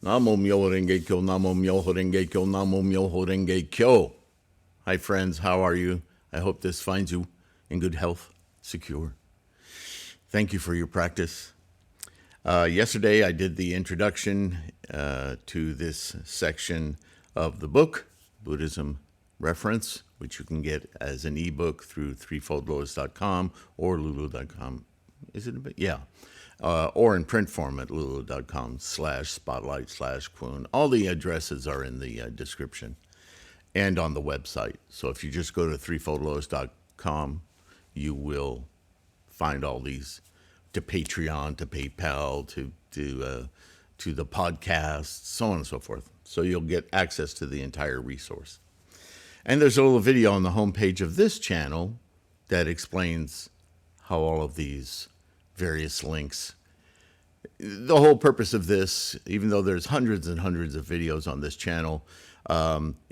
Namo Myoho Renge Kyo, Namo Myoho Renge Kyo, Namo Myoho Renge Kyo. Hi, friends. How are you? I hope this finds you in good health, secure. Thank you for your practice. Yesterday, I did the introduction to this section of the book, Buddhism Reference, which you can get as an ebook through threefoldlotus.com or lulu.com. Is it a bit? Yeah. Or in print form at lulu.com/spotlight/Kwun. All the addresses are in the description and on the website. So if you just go to threefoldlotus.com, you will find all these, to Patreon, to PayPal, to the podcast, so on and so forth. So you'll get access to the entire resource. And there's a little video on the homepage of this channel that explains how all of these various links. The whole purpose of this, even though there's hundreds and hundreds of videos on this channel,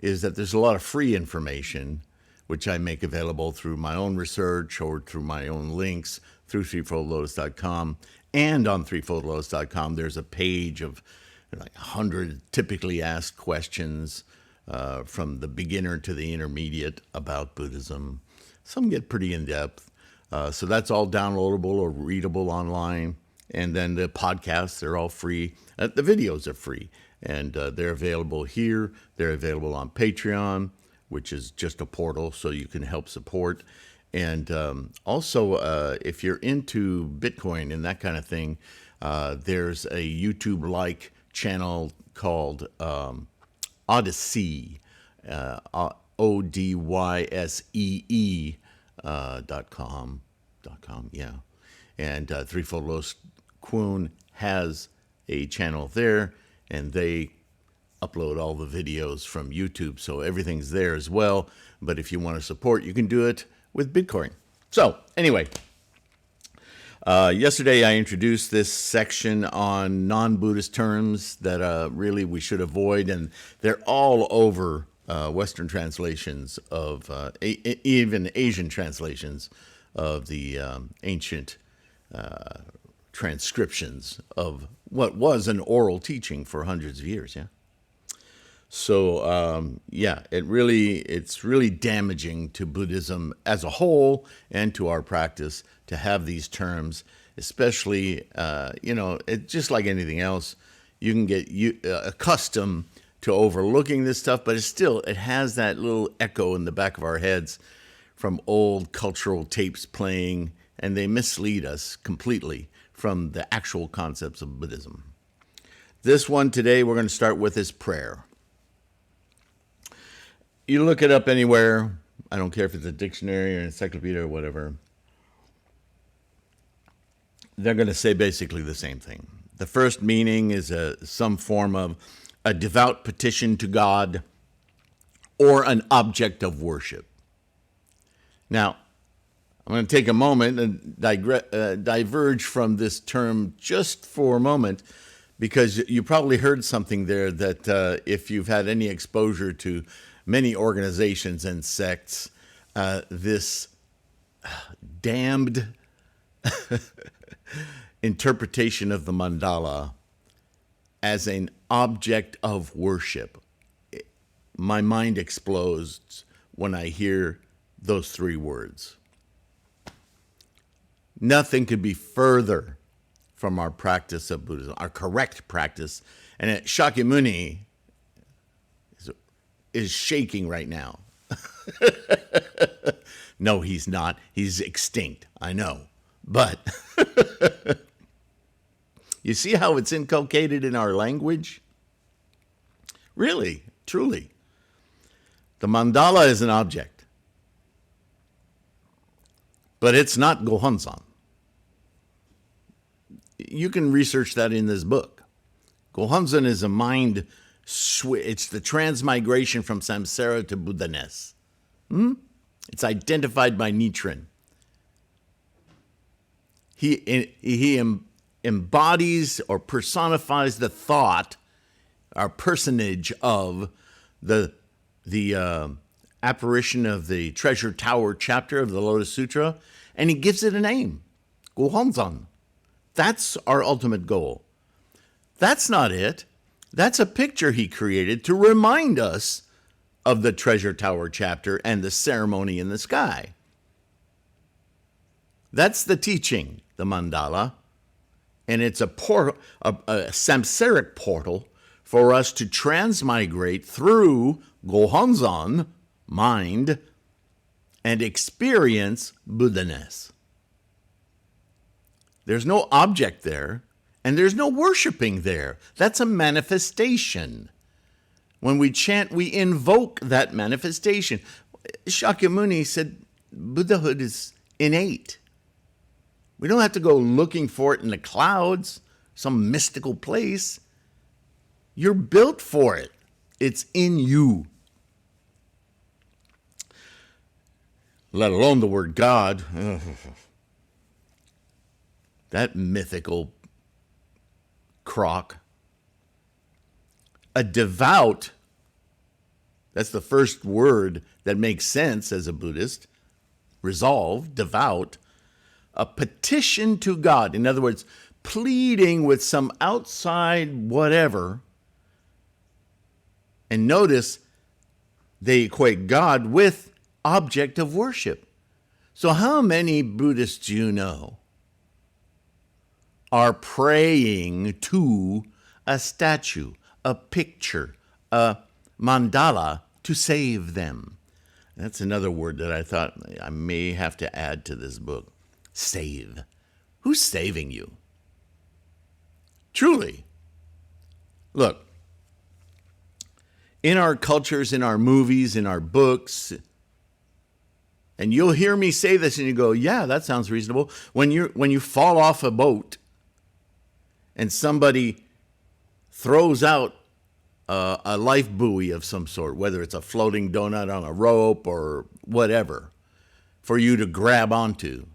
is that there's a lot of free information which I make available through my own research or through my own links through threefoldlotus.com. And on threefoldlotus.com, there's a page of like 100 typically asked questions from the beginner to the intermediate about Buddhism. Some get pretty in-depth. So that's all downloadable or readable online. And then the podcasts, they're all free. The videos are free. And they're available here. They're available on Patreon, which is just a portal so you can help support. And also, if you're into Bitcoin and that kind of thing, there's a YouTube-like channel called Odyssey, ODYSEE.com, yeah. And Threefold Lotus Kwun has a channel there, and they upload all the videos from YouTube, so everything's there as well. But if you want to support, you can do it with Bitcoin. So anyway, yesterday I introduced this section on non-Buddhist terms that really we should avoid, and they're all over Western translations of, even Asian translations of the ancient transcriptions of what was an oral teaching for hundreds of years, yeah? So, it's really damaging to Buddhism as a whole and to our practice to have these terms, especially, just like anything else, you can get accustomed to overlooking this stuff, but it has that little echo in the back of our heads from old cultural tapes playing, and they mislead us completely from the actual concepts of Buddhism. This one today we're going to start with is prayer. You look it up anywhere. I don't care if it's a dictionary or an encyclopedia or whatever. They're going to say basically the same thing. The first meaning is some form of a devout petition to God or an object of worship. Now, I'm going to take a moment and diverge from this term just for a moment, because you probably heard something there that if you've had any exposure to many organizations and sects, this damned interpretation of the mandala as an object of worship. My mind explodes when I hear those three words. Nothing could be further from our practice of Buddhism, our correct practice. And Shakyamuni is shaking right now. No, he's not. He's extinct, I know. But you see how it's inculcated in our language? Really, truly. The mandala is an object. But it's not Gohonzon. You can research that in this book. Gohonzon is a mind switch. It's the transmigration from samsara to Buddha-ness. It's identified by Nichiren. He embodies or personifies the thought, or personage of the apparition of the Treasure Tower chapter of the Lotus Sutra, and he gives it a name, Gohonzon. That's our ultimate goal. That's not it. That's a picture he created to remind us of the treasure tower chapter and the ceremony in the sky. That's the teaching, the mandala. And it's a samsaric portal for us to transmigrate through Gohonzon, mind, and experience Buddha-ness. There's no object there, and there's no worshiping there. That's a manifestation. When we chant, we invoke that manifestation. Shakyamuni said Buddhahood is innate. We don't have to go looking for it in the clouds, some mystical place. You're built for it. It's in you. Let alone the word God. That mythical crock. A devout, that's the first word that makes sense as a Buddhist. Resolve, devout. A petition to God. In other words, pleading with some outside whatever. And notice they equate God with object of worship. So how many Buddhists you know are praying to a statue, a picture, a mandala to save them? That's another word that I thought I may have to add to this book. Save. Who's saving you? Truly. Look, in our cultures, in our movies, in our books, and you'll hear me say this and you go, yeah, that sounds reasonable. When you fall off a boat and somebody throws out a life buoy of some sort, whether it's a floating donut on a rope or whatever, for you to grab onto,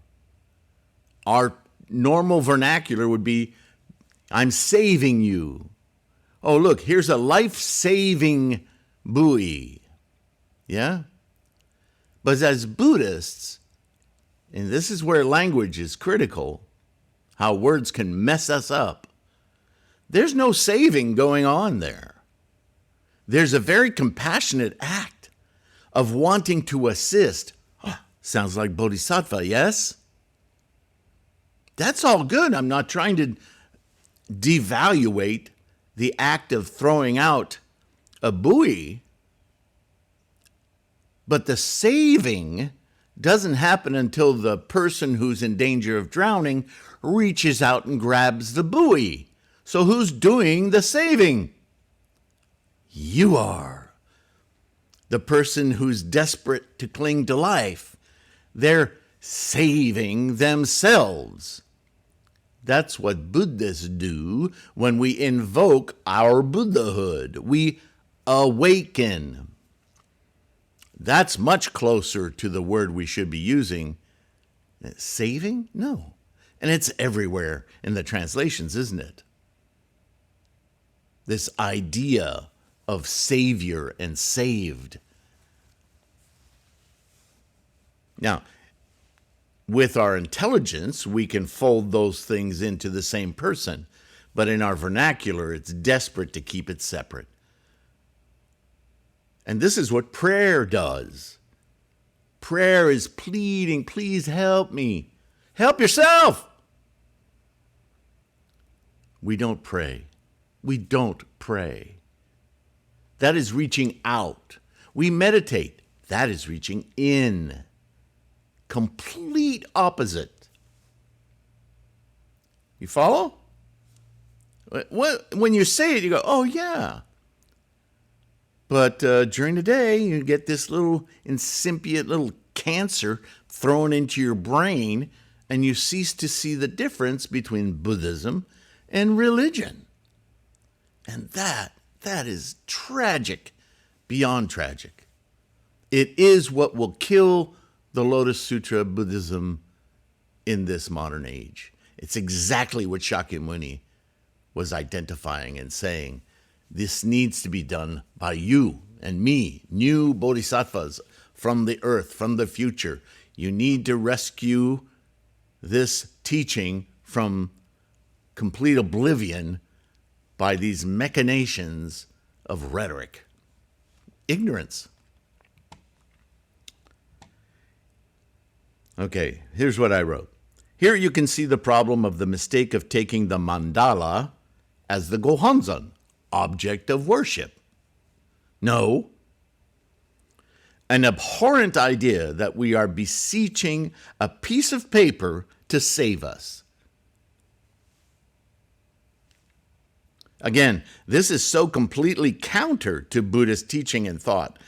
our normal vernacular would be, I'm saving you. Oh, look, here's a life-saving buoy. Yeah? But as Buddhists, and this is where language is critical, how words can mess us up, there's no saving going on there. There's a very compassionate act of wanting to assist. Sounds like bodhisattva, yes? That's all good. I'm not trying to devaluate the act of throwing out a buoy. But the saving doesn't happen until the person who's in danger of drowning reaches out and grabs the buoy. So who's doing the saving? You are. The person who's desperate to cling to life. They're saving themselves. That's what Buddhists do when we invoke our Buddhahood. We awaken. That's much closer to the word we should be using. Saving? No. And it's everywhere in the translations, isn't it? This idea of savior and saved. Now, with our intelligence, we can fold those things into the same person. But in our vernacular, it's desperate to keep it separate. And this is what prayer does. Prayer is pleading, please help me. Help yourself. We don't pray. We don't pray. That is reaching out. We meditate. That is reaching in. Complete opposite. You follow? When you say it, you go, oh, yeah. But during the day, you get this little incipient little cancer thrown into your brain, and you cease to see the difference between Buddhism and religion. And that is tragic, beyond tragic. It is what will kill the Lotus Sutra Buddhism in this modern age. It's exactly what Shakyamuni was identifying and saying. This needs to be done by you and me, new bodhisattvas from the earth, from the future. You need to rescue this teaching from complete oblivion by these machinations of rhetoric. Ignorance. Okay, here's what I wrote. Here you can see the problem of the mistake of taking the mandala as the gohonzon, object of worship. No, an abhorrent idea that we are beseeching a piece of paper to save us. Again, this is so completely counter to Buddhist teaching and thought.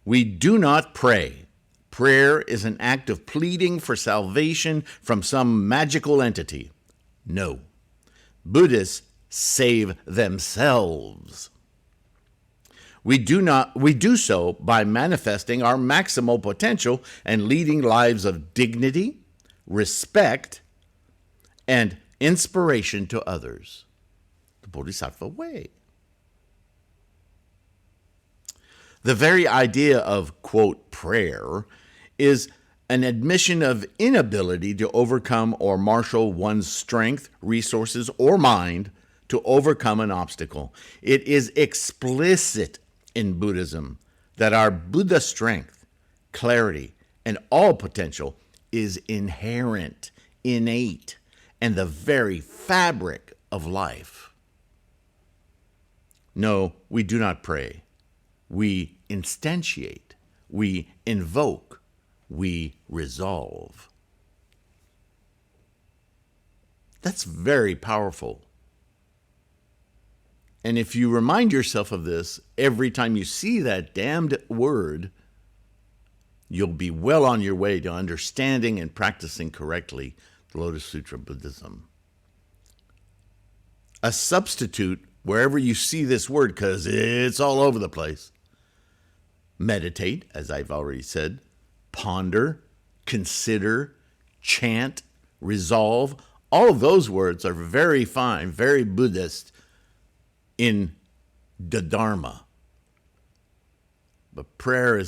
We do not pray. Prayer is an act of pleading for salvation from some magical entity. No. Buddhists save themselves. We do so by manifesting our maximal potential and leading lives of dignity, respect, and inspiration to others. The Bodhisattva way. The very idea of, quote, prayer is an admission of inability to overcome or marshal one's strength, resources, or mind to overcome an obstacle. It is explicit in Buddhism that our Buddha strength, clarity, and all potential is inherent, innate, and the very fabric of life. No, we do not pray. We instantiate. We invoke. We resolve. That's very powerful. And if you remind yourself of this every time you see that damned word, you'll be well on your way to understanding and practicing correctly the Lotus Sutra Buddhism. A substitute, wherever you see this word, because it's all over the place. Meditate, as I've already said. Ponder, consider, chant, resolve. All of those words are very fine, very Buddhist in the Dharma. But prayer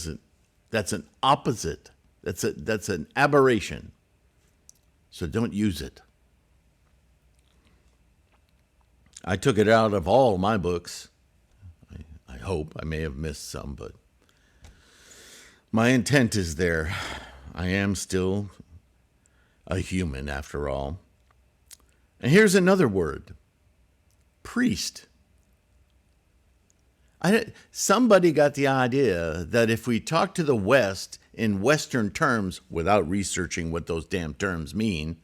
that's an opposite. That's an aberration. So don't use it. I took it out of all my books. I hope. I may have missed some, but my intent is there. I am still a human after all. And here's another word. Priest. Somebody got the idea that if we talk to the West in Western terms without researching what those damn terms mean,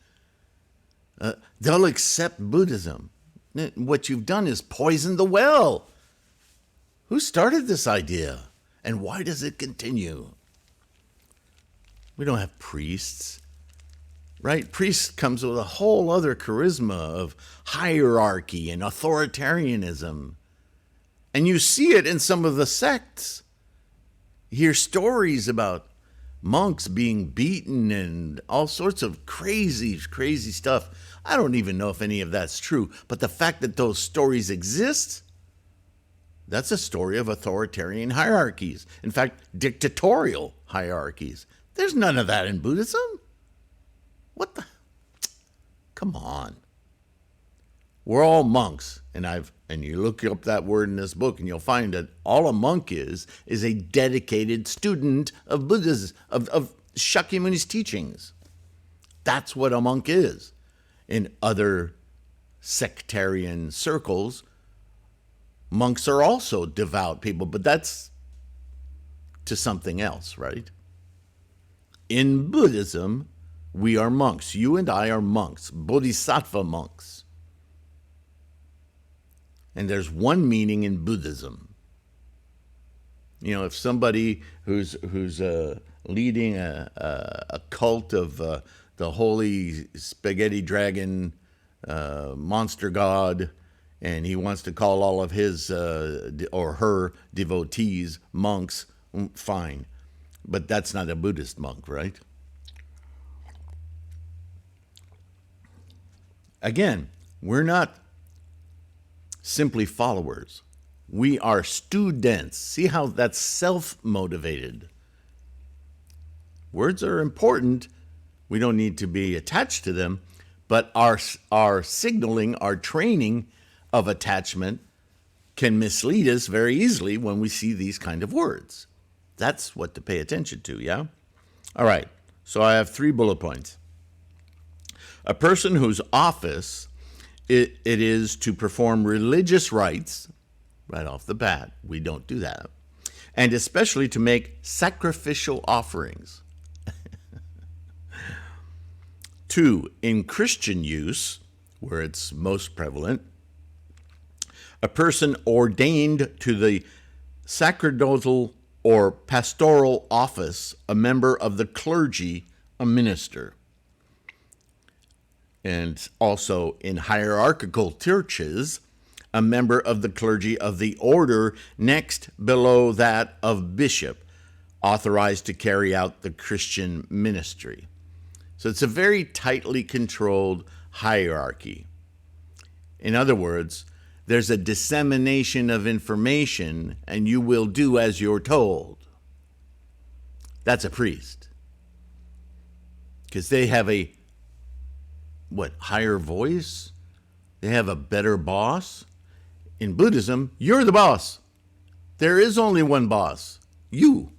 they'll accept Buddhism. What you've done is poison the well. Who started this idea? And why does it continue? We don't have priests, right? Priests comes with a whole other charisma of hierarchy and authoritarianism. And you see it in some of the sects. You hear stories about monks being beaten and all sorts of crazy, crazy stuff. I don't even know if any of that's true, but the fact that those stories exist, that's a story of authoritarian hierarchies. In fact, dictatorial hierarchies. There's none of that in Buddhism. What the? Come on. We're all monks, and you look up that word in this book, and you'll find that all a monk is a dedicated student of Buddhism, of Shakyamuni's teachings. That's what a monk is. In other sectarian circles, monks are also devout people, but that's to something else, right? In Buddhism, we are monks. You and I are monks, bodhisattva monks. And there's one meaning in Buddhism. You know, if somebody who's leading a cult of the holy spaghetti dragon monster god, and he wants to call all of his or her devotees monks, fine. But that's not a Buddhist monk, right? Again, we're not simply followers. We are students. See how that's self-motivated. Words are important. We don't need to be attached to them, but our signaling, our training of attachment can mislead us very easily when we see these kind of words. That's what to pay attention to, yeah? All right, so I have 3 bullet points. A person whose office it is to perform religious rites, right off the bat, we don't do that, and especially to make sacrificial offerings. 2, in Christian use, where it's most prevalent, a person ordained to the sacerdotal or pastoral office, a member of the clergy, a minister. And also in hierarchical churches, a member of the clergy of the order next below that of bishop, authorized to carry out the Christian ministry. So it's a very tightly controlled hierarchy. In other words, there's a dissemination of information, and you will do as you're told. That's a priest. Because they have a, higher voice? They have a better boss? In Buddhism, you're the boss. There is only one boss, you.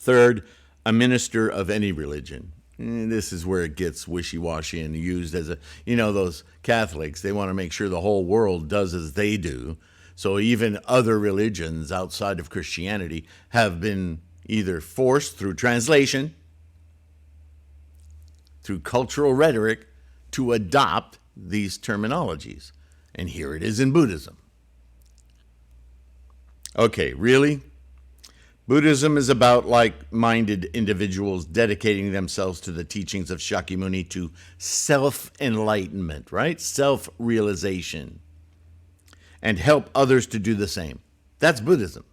3rd, a minister of any religion. This is where it gets wishy-washy and used as a, those Catholics, they want to make sure the whole world does as they do. So even other religions outside of Christianity have been either forced through translation, through cultural rhetoric, to adopt these terminologies. And here it is in Buddhism. Okay, really? Buddhism is about like-minded individuals dedicating themselves to the teachings of Shakyamuni to self-enlightenment, right? Self-realization. And help others to do the same. That's Buddhism.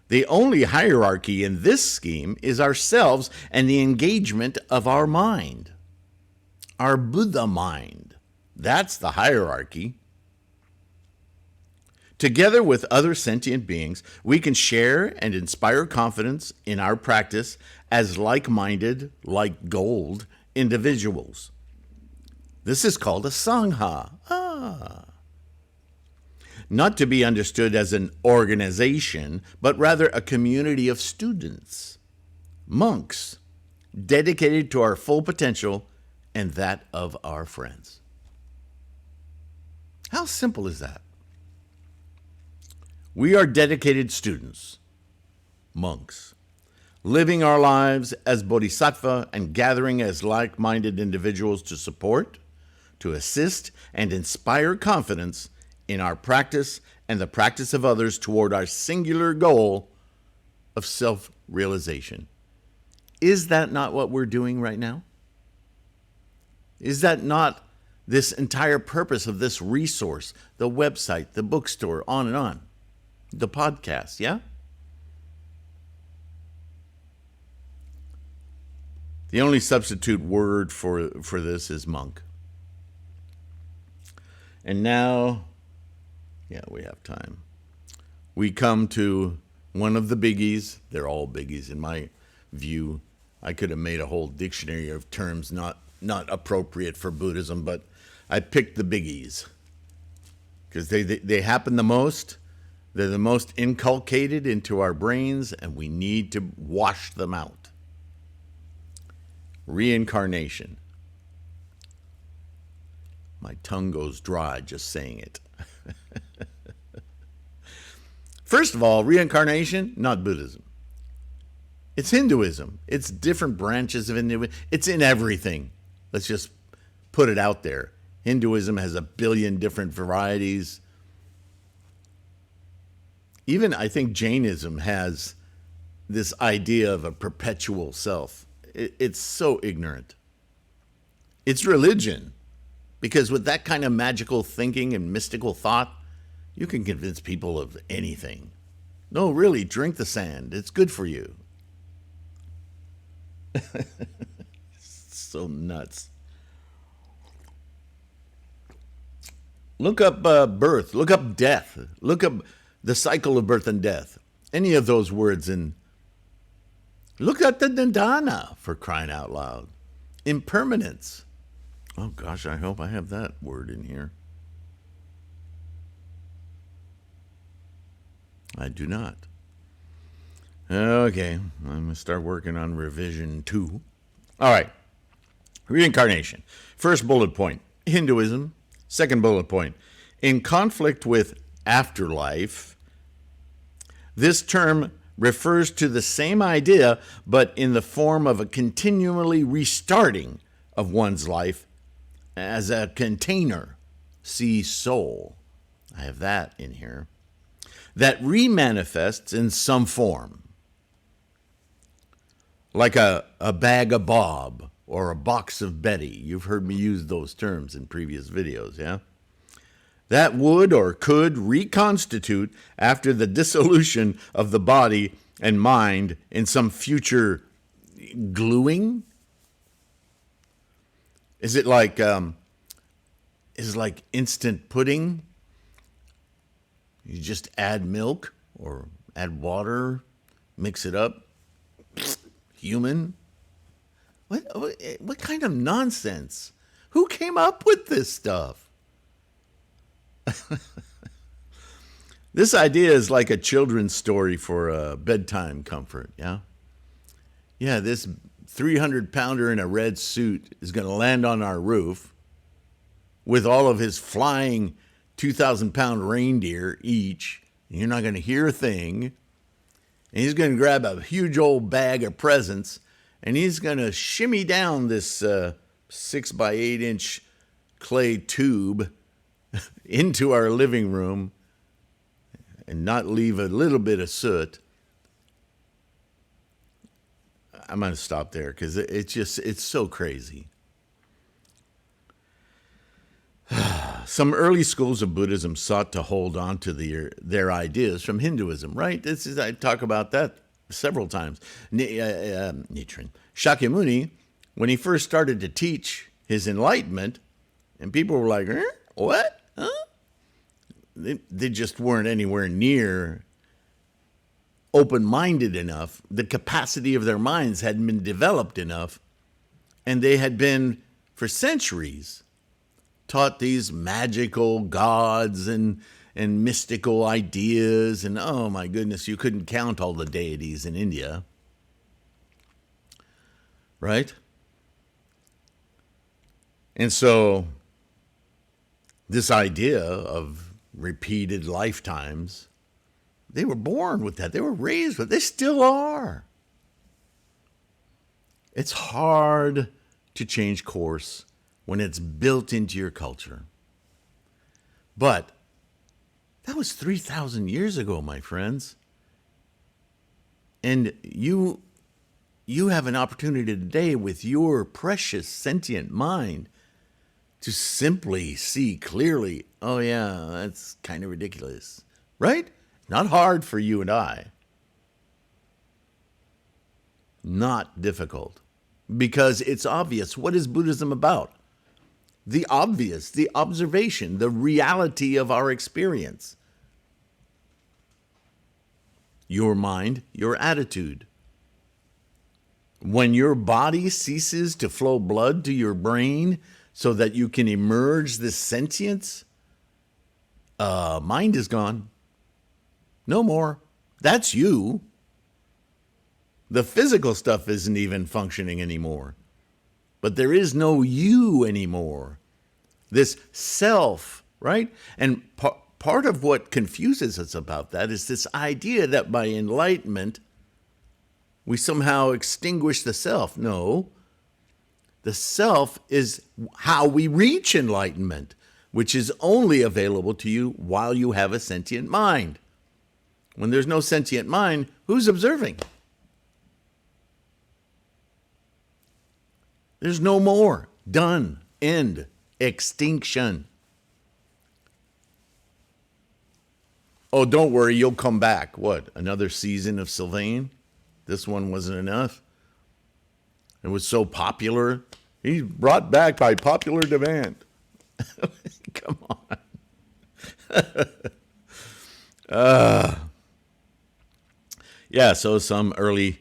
The only hierarchy in this scheme is ourselves and the engagement of our mind. Our Buddha mind. That's the hierarchy. Together with other sentient beings, we can share and inspire confidence in our practice as like-minded, like gold individuals. This is called a Sangha. Not to be understood as an organization, but rather a community of students, monks, dedicated to our full potential and that of our friends. How simple is that? We are dedicated students, monks, living our lives as bodhisattva and gathering as like-minded individuals to support, to assist, and inspire confidence in our practice and the practice of others toward our singular goal of self-realization. Is that not what we're doing right now? Is that not this entire purpose of this resource, the website, the bookstore, on and on? The podcast, yeah? The only substitute word for this is monk. And now, we have time. We come to one of the biggies. They're all biggies in my view. I could have made a whole dictionary of terms not appropriate for Buddhism, but I picked the biggies because they happen the most. They're the most inculcated into our brains, and we need to wash them out. Reincarnation. My tongue goes dry just saying it. First of all, reincarnation, not Buddhism. It's Hinduism. It's different branches of Hinduism. It's in everything. Let's just put it out there. Hinduism has 1 billion different varieties. Even I think Jainism has this idea of a perpetual self. It's so ignorant. It's religion, because with that kind of magical thinking and mystical thought, you can convince people of anything. No, really, drink the sand. It's good for you. So nuts. Look up birth. Look up death. Look up the cycle of birth and death. Any of those words in. Look at the Nidana, for crying out loud. Impermanence. Oh gosh, I hope I have that word in here. I do not. Okay, I'm going to start working on revision 2. All right, reincarnation. First bullet point, Hinduism. Second bullet point, in conflict with afterlife, this term refers to the same idea, but in the form of a continually restarting of one's life as a container. See soul. I have that in here. That remanifests in some form, like a bag of Bob or a box of Betty. You've heard me use those terms in previous videos, yeah? That would or could reconstitute after the dissolution of the body and mind in some future gluing. Is it like instant pudding? You just add milk or add water, mix it up. Human? What kind of nonsense? Who came up with this stuff? This idea is like a children's story for bedtime comfort, yeah? Yeah, this 300-pounder in a red suit is going to land on our roof with all of his flying 2,000-pound reindeer each. And you're not going to hear a thing. And he's going to grab a huge old bag of presents, and he's going to shimmy down this 6 by 8 inch clay tube into our living room and not leave a little bit of soot. I'm going to stop there because it's so crazy. Some early schools of Buddhism sought to hold on to their ideas from Hinduism, right? I talk about that several times. Nichiren. Shakyamuni, when he first started to teach his enlightenment, and people were like, what? Huh? They just weren't anywhere near open-minded enough. The capacity of their minds hadn't been developed enough, and they had been, for centuries, taught these magical gods and mystical ideas, and oh my goodness, you couldn't count all the deities in India, right? And so this idea of repeated lifetimes, they were born with that. They were raised with it. They still are. It's hard to change course when it's built into your culture. But that was 3,000 years ago, my friends. And you have an opportunity today with your precious sentient mind to simply see clearly, oh yeah, that's kind of ridiculous, right? Not hard for you and I. Not difficult. Because it's obvious. What is Buddhism about? The obvious, the observation, the reality of our experience. Your mind, your attitude. When your body ceases to flow blood to your brain so that you can emerge this sentience, mind is gone. No more. That's you. The physical stuff isn't even functioning anymore. But there is no you anymore. This self, right? And part of what confuses us about that is this idea that by enlightenment, we somehow extinguish the self. No. The self is how we reach enlightenment, which is only available to you while you have a sentient mind. When there's no sentient mind, who's observing? There's no more. Done. End. Extinction. Oh, don't worry, you'll come back. What, another season of Sylvain? This one wasn't enough? It was so popular. He's brought back by popular demand. Come on. Yeah, so some early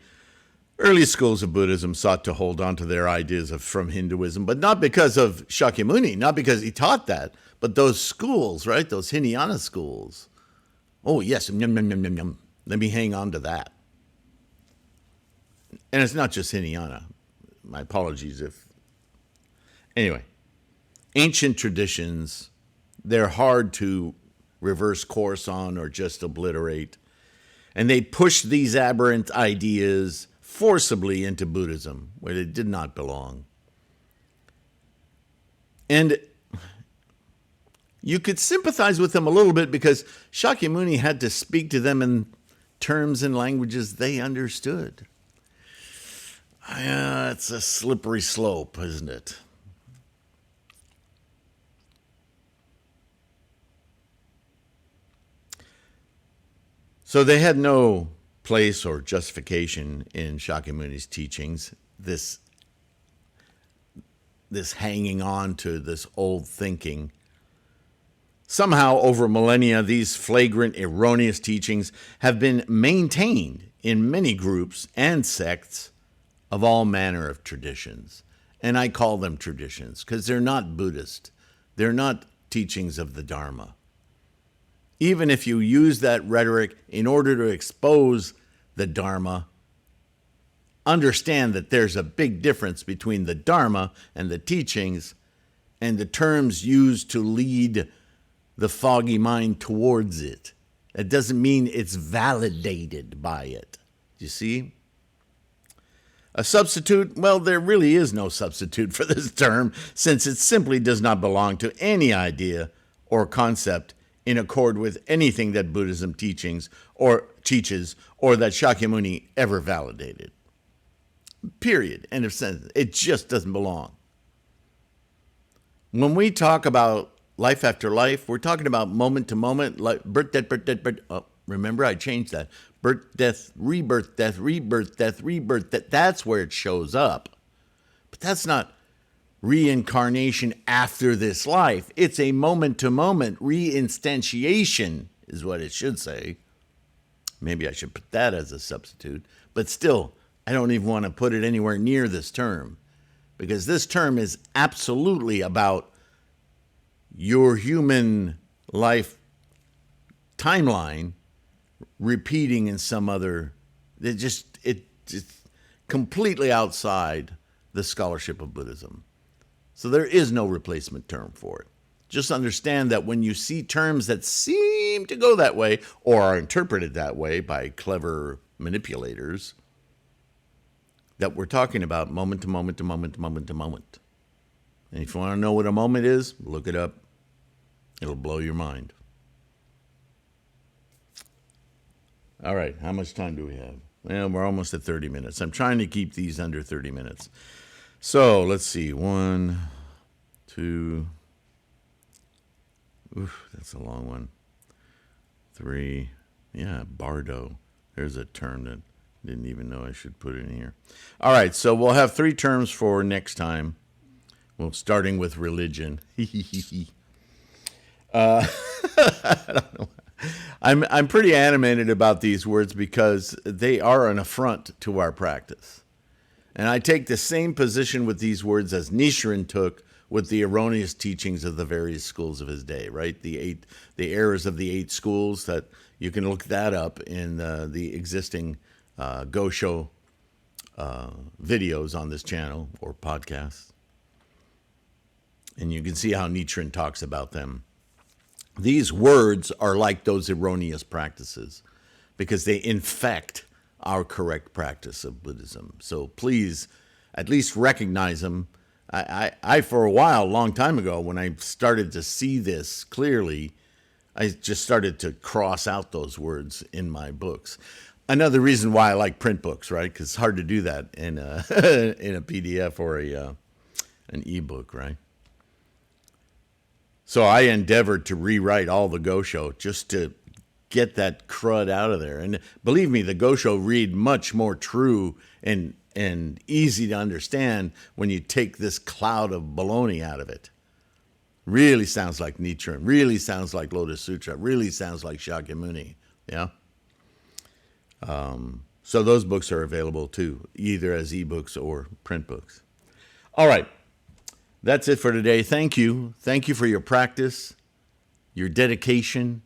Early schools of Buddhism sought to hold on to their ideas from Hinduism, but not because of Shakyamuni, not because he taught that, but those schools, right? Those Hinayana schools. Oh, yes, yum, yum, yum, yum, yum. Let me hang on to that. And it's not just Hinayana. My apologies if... Anyway, ancient traditions, they're hard to reverse course on or just obliterate. And they push these aberrant ideas forcibly into Buddhism, where they did not belong. And you could sympathize with them a little bit because Shakyamuni had to speak to them in terms and languages they understood. It's a slippery slope, isn't it? So they had no place or justification in Shakyamuni's teachings, this hanging on to this old thinking. Somehow, over millennia, these flagrant, erroneous teachings have been maintained in many groups and sects of all manner of traditions. And I call them traditions because they're not Buddhist. They're not teachings of the Dharma. Even if you use that rhetoric in order to expose the Dharma, understand that there's a big difference between the Dharma and the teachings and the terms used to lead the foggy mind towards it. That doesn't mean it's validated by it. You see? A substitute? Well, there really is no substitute for this term, since it simply does not belong to any idea or concept in accord with anything that Buddhism teaches or that Shakyamuni ever validated. Period. End of sentence. It just doesn't belong. When we talk about life after life, we're talking about moment to moment, like birth, death, birth, death, birth. Oh, remember, I changed that. Birth, death, rebirth, death, rebirth, death, rebirth. That's where it shows up. But that's not reincarnation after this life. It's a moment-to-moment reinstantiation, is what it should say. Maybe I should put that as a substitute. But still, I don't even want to put it anywhere near this term, because this term is absolutely about your human life timeline repeating in some other... It's completely outside the scholarship of Buddhism. So there is no replacement term for it. Just understand that when you see terms that seem to go that way or are interpreted that way by clever manipulators, that we're talking about moment to moment to moment to moment to moment. And if you want to know what a moment is, look it up. It'll blow your mind. All right, how much time do we have? Well, we're almost at 30 minutes. I'm trying to keep these under 30 minutes. So let's see. 1, 2. Oof, that's a long one. 3. Yeah, bardo. There's a term that I didn't even know I should put in here. All right, so we'll have 3 terms for next time. Well, starting with religion. I don't know. I'm pretty animated about these words because they are an affront to our practice. And I take the same position with these words as Nichiren took with the erroneous teachings of the various schools of his day, right? The errors of the 8 schools, that you can look that up in the existing Gosho videos on this channel or podcasts. And you can see how Nichiren talks about them. These words are like those erroneous practices because they infect our correct practice of Buddhism. So please, at least recognize them. I for a while, a long time ago, when I started to see this clearly, I just started to cross out those words in my books. Another reason why I like print books, right? Because it's hard to do that in a in a PDF or an ebook, right? So I endeavored to rewrite all the Gosho just to get that crud out of there. And believe me, the Gosho read much more true and easy to understand when you take this cloud of baloney out of it. Really sounds like Nichiren, really sounds like Lotus Sutra, really sounds like Shakyamuni, yeah? So those books are available too, either as ebooks or print books. All right. That's it for today. Thank you. Thank you for your practice, your dedication.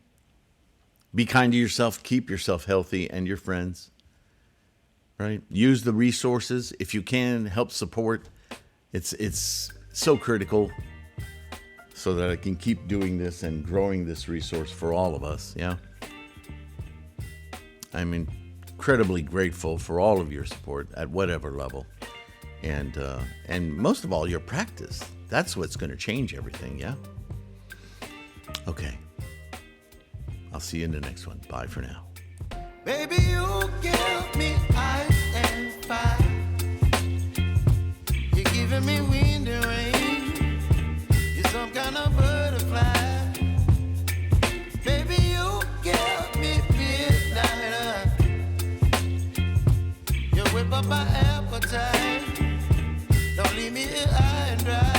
Be kind to yourself. Keep yourself healthy and your friends. Right? Use the resources. If you can, help support. It's so critical so that I can keep doing this and growing this resource for all of us. Yeah. I'm incredibly grateful for all of your support at whatever level. And most of all, your practice. That's what's going to change everything, yeah? Okay. I'll see you in the next one. Bye for now. Baby, you give me ice and fire. You're giving me wind and rain. You're some kind of butterfly. Baby, you give me midnight. You whip up my appetite. Don't leave me here high and dry.